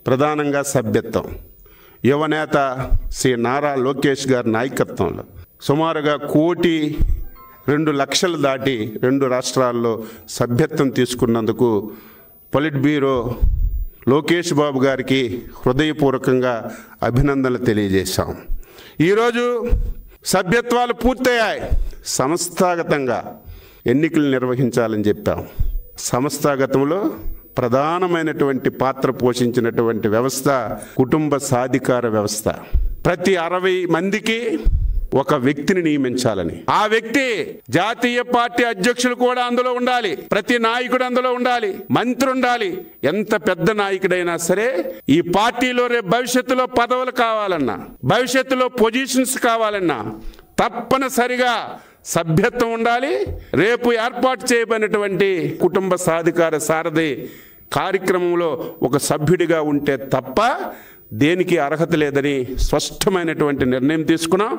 ప్రధానంగా సభ్యత్వం. యువనేత శ్రీ నారా లోకేష్ గారి నాయకత్వంలో సుమారుగా 1,02,00,000 దాటి 2 రాష్ట్రాల్లో సభ్యత్వం తీసుకున్నందుకు పొలిట్ బ్యూరో లోకేష్ బాబు గారికి హృదయపూర్వకంగా అభినందనలు తెలియజేశాం. ఈరోజు సభ్యత్వాలు పూర్తయ్యాయి. సంస్థాగతంగా ఎన్నికలు నిర్వహించాలని చెప్పాం. సంస్థాగతంలో ప్రధానమైనటువంటి పాత్ర పోషించినటువంటి వ్యవస్థ కుటుంబ సాధికార వ్యవస్థ. ప్రతి 60 మందికి ఒక వ్యక్తిని నియమించాలని, ఆ వ్యక్తి జాతీయ పార్టీ అధ్యక్షులు కూడా అందులో ఉండాలి, ప్రతి నాయకుడు అందులో ఉండాలి, మంత్రి ఉండాలి. ఎంత పెద్ద నాయకుడైనా సరే ఈ పార్టీలో రేపు భవిష్యత్తులో పదవులు కావాలన్నా, భవిష్యత్తులో పొజిషన్స్ కావాలన్నా తప్పనిసరిగా సభ్యత్వం ఉండాలి. రేపు ఏర్పాటు చేయబడినటువంటి కుటుంబ సాధికార సారథి కార్యక్రమంలో ఒక సభ్యుడిగా ఉంటే తప్ప దేనికి అర్హత లేదని స్పష్టమైనటువంటి నిర్ణయం తీసుకున్నాం.